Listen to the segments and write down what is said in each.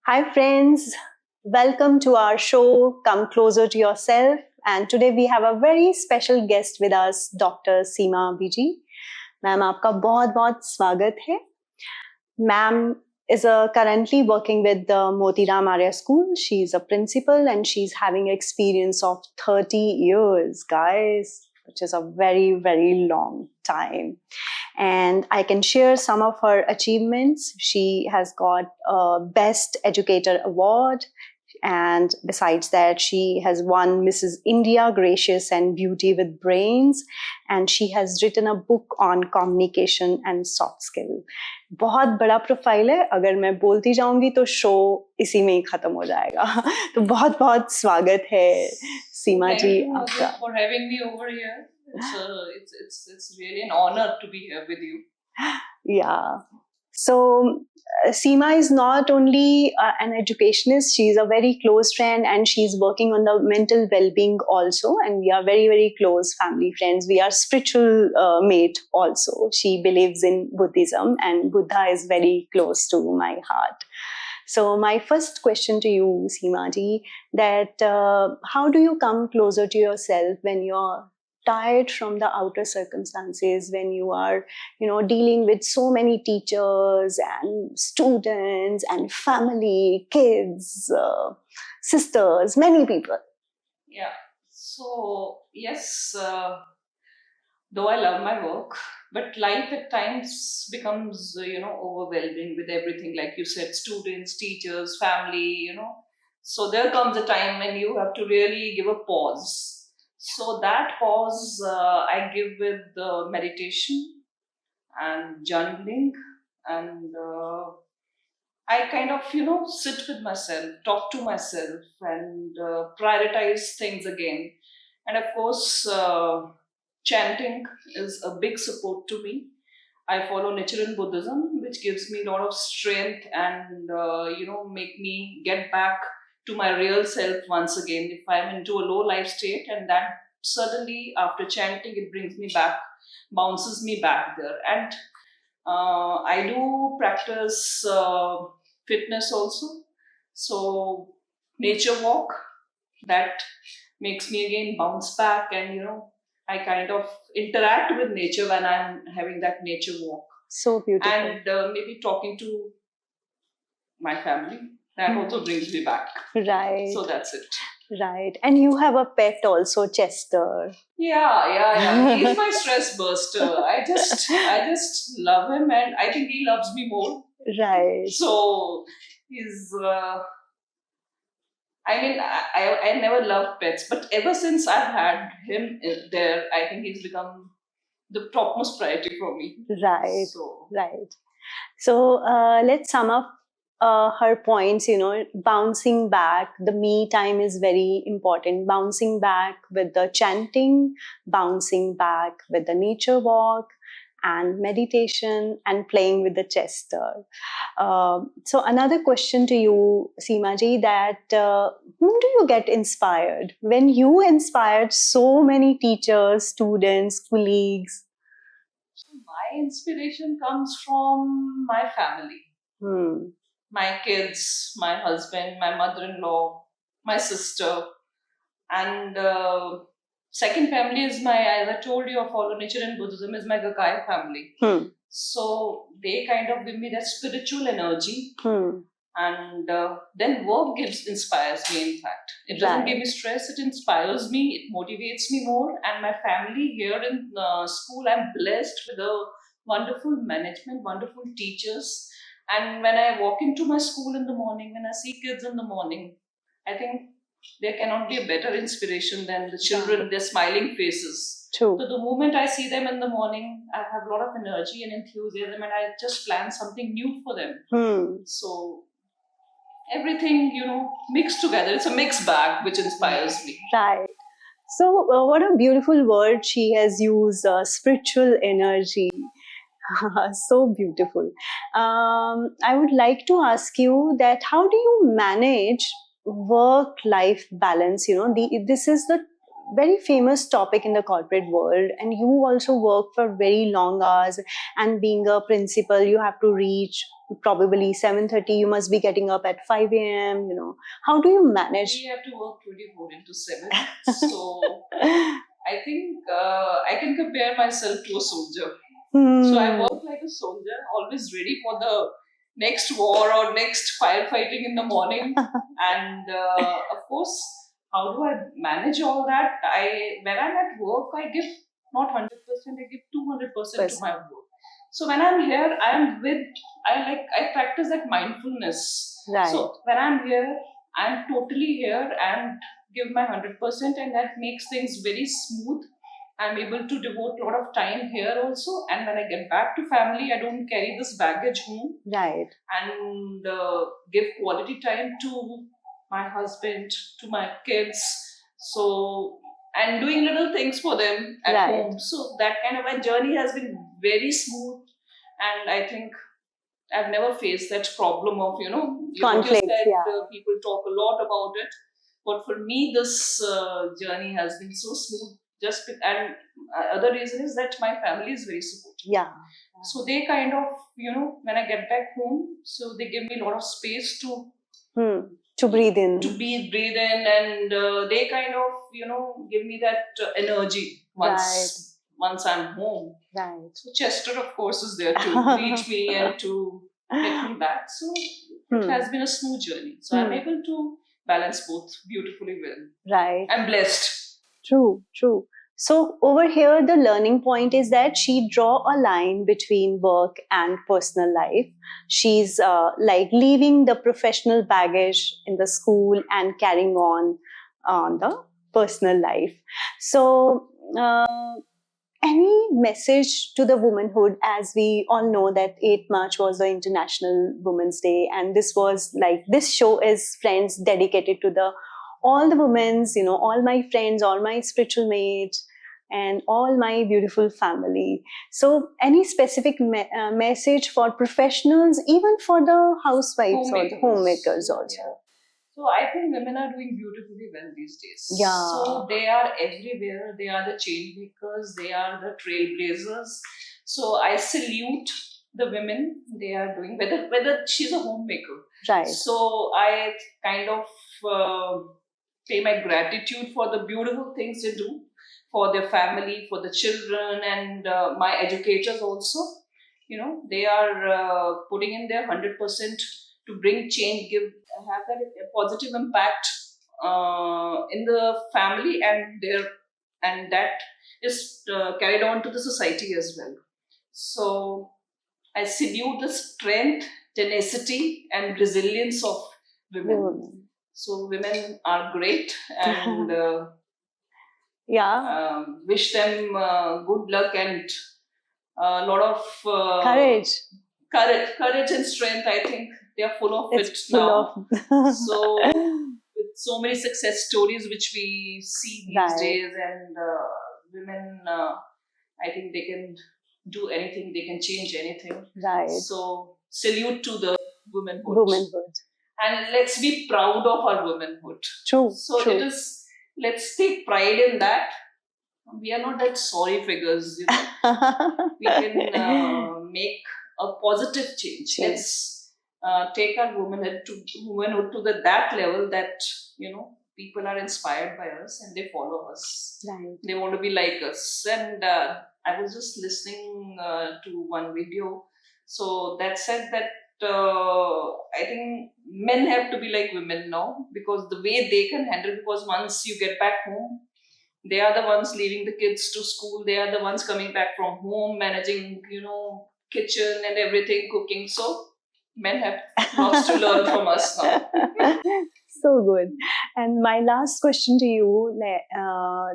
Hi, friends. Welcome to our show, Come Closer to Yourself. And today we have a very special guest with us, Dr. Seema Biji. Ma'am, आपका बहुत बहुत स्वागत है. Ma'am is currently working with the Moti Ram Arya School. She's a principal and she's having experience of 30 years, guys, which is a very, very long time. And I can share some of her achievements. She has got a Best Educator Award. And besides that, she has won Mrs. India Gracious and Beauty with Brains. And she has written a book on communication and soft skill. बहुत बड़ा profile है. अगर मैं बोलती जाऊंगी तो show इसी में ही खत्म हो जाएगा. तो बहुत बहुत स्वागत है सीमा जी आपका. For having me over here. It's really an honor to be here with you. Yeah. So Seema is not only an educationist, she's a very close friend and she's working on the mental well-being also. And we are very, very close family friends. We are spiritual mate also. She believes in Buddhism and Buddha is very close to my heart. So my first question to you, Seema ji, that how do you come closer to yourself when you're tired from the outer circumstances, when you are, dealing with so many teachers and students and family, kids, sisters, many people? Yeah. So, yes, though I love my work, but life at times becomes, overwhelming with everything. Like you said, students, teachers, family, So there comes a time when you have to really give a pause. So that pause I give with meditation and journaling, and I kind of, sit with myself, talk to myself, and prioritize things again. And of course, chanting is a big support to me. I follow Nichiren Buddhism, which gives me a lot of strength and, make me get back to my real self once again. If I'm into a low life state, and that suddenly after chanting, it brings me back, bounces me back there. And I do practice fitness also. So nature walk, that makes me again bounce back, and I kind of interact with nature when I'm having that nature walk. So beautiful. And maybe talking to my family, that also brings me back. Right. So that's it. Right. And you have a pet also, Chester. Yeah. He's my stress buster. I just love him, and I think he loves me more. Right. So he's. I never loved pets, but ever since I've had him there, I think he's become the topmost priority for me. Right. So let's sum up her points. Bouncing back, the me time is very important. Bouncing back with the chanting, bouncing back with the nature walk, and meditation, and playing with the Chester. So another question to you, Seema ji, that whom do you get inspired when you inspired so many teachers, students, colleagues? My inspiration comes from my family. My kids, my husband, my mother-in-law, my sister, and second family is as I told you, I follow Nichiren Buddhism, is my Gakkai family. So they kind of give me that spiritual energy. And then work inspires me, in fact. It doesn't give me stress, it inspires me, it motivates me more. And my family here in school, I'm blessed with a wonderful management, wonderful teachers. And when I walk into my school in the morning, when I see kids in the morning, I think there cannot be a better inspiration than the children, their smiling faces. True. So the moment I see them in the morning, I have a lot of energy and enthusiasm, and I just plan something new for them. So everything, mixed together. It's a mixed bag which inspires me. Right. So what a beautiful word she has used, spiritual energy. So beautiful. I would like to ask you that how do you manage work-life balance? This is the very famous topic in the corporate world, and you also work for very long hours. And being a principal, you have to reach probably 7:30. You must be getting up at 5 a.m. How do you manage? We have to work 24/7. So I think I can compare myself to a soldier. So I work like a soldier, always ready for the next war or next firefighting in the morning. And of course, how do I manage all that? When I'm at work, I give not 100%, I give 200% to my work. So when I'm here, I practice that mindfulness. Right. So when I'm here, I'm totally here and give my 100%, and that makes things very smooth. I'm able to devote a lot of time here also, and when I get back to family, I don't carry this baggage home. Right. And give quality time to my husband, to my kids. So, and doing little things for them at Right. home. So that kind of a journey has been very smooth, and I think I've never faced that problem of, Conflict, you said, yeah. people talk a lot about it. But for me, this journey has been so smooth. And other reason is that my family is very supportive. Yeah. So they kind of, when I get back home, so they give me a lot of space to breathe in. breathe in, and they kind of, give me that energy once I'm home. Right. So Chester, of course, is there to reach me and to get me back. So it has been a smooth journey. So I'm able to balance both beautifully well. Right. I'm blessed. True. So over here, the learning point is that she draw a line between work and personal life. She's like leaving the professional baggage in the school and carrying on the personal life. So any message to the womanhood, as we all know that 8th March was the International Women's Day, and this show is, friends, dedicated to all the women's, all my friends, all my spiritual mates, and all my beautiful family. So any specific message for professionals, even for the housewives or the homemakers also? Yeah. So I think women are doing beautifully well these days. Yeah. So they are everywhere. They are the change makers. They are the trailblazers. So I salute the women. They are doing, whether she's a homemaker. Right. So I kind of pay my gratitude for the beautiful things they do for their family, for the children, and my educators also. They are putting in their 100% to bring change, have that positive impact in the family, and that is carried on to the society as well. So I salute the strength, tenacity, and resilience of women. So women are great, and wish them good luck and a lot of courage and strength. I think they are full of it now. So with so many success stories which we see these days, and women, I think they can do anything, they can change anything. Right. So salute to the womanhood. And let's be proud of our womanhood. True. So it is, let's take pride in that. We are not that sorry figures, we can make a positive change. Let's take our womanhood to that level that, people are inspired by us and they follow us. Right. They want to be like us. And I was just listening to one video. So that said that I think men have to be like women now, because the way they can handle, because once you get back home, they are the ones leaving the kids to school. They are the ones coming back from home, managing, kitchen and everything, cooking. So men have lots to learn from us now. So good. And my last question to you,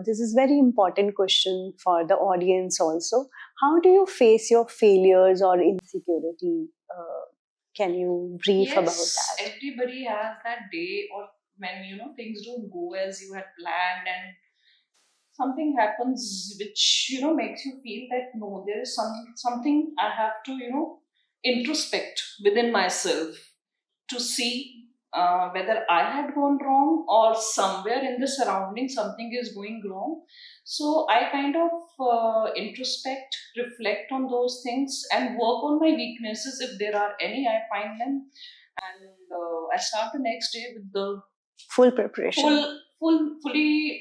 this is very important question for the audience also. How do you face your failures or insecurity? Can you brief about that? Everybody has that day or when, things don't go as you had planned, and something happens which, makes you feel that no, there is something I have to, introspect within myself to see whether I had gone wrong or somewhere in the surrounding something is going wrong. So I kind of introspect, reflect on those things, and work on my weaknesses if there are any. I find them, and I start the next day with the Full preparation. fully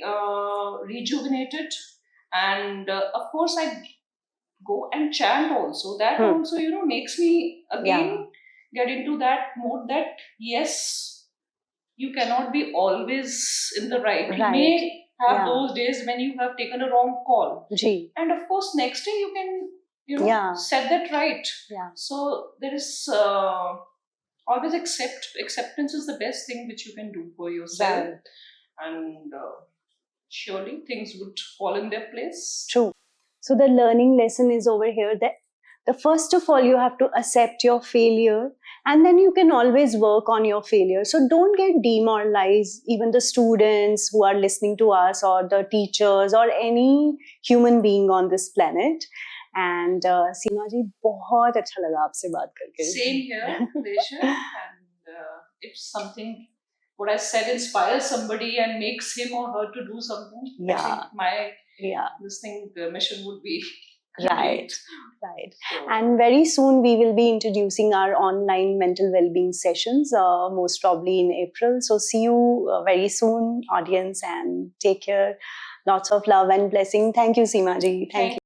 rejuvenated, and of course I go and chant also. That also makes me again get into that mode that yes, you cannot be always in the right. You may have those days when you have taken a wrong call, and of course next day you can set that right. So there is always acceptance is the best thing which you can do for yourself, and surely things would fall in their place. True. So the learning lesson is over here that the first of all, you have to accept your failure, and then you can always work on your failure. So don't get demoralized, even the students who are listening to us, or the teachers, or any human being on this planet. And सीमा जी, बहुत अच्छा लगा आपसे बात करके. Same here, pleasure. And if something what I said inspires somebody and makes him or her to do something, I think my mission would be right. So, and very soon we will be introducing our online mental well-being sessions, most probably in April. So see you very soon, audience, and take care. Lots of love and blessing. Thank you, Seema ji. Thank you.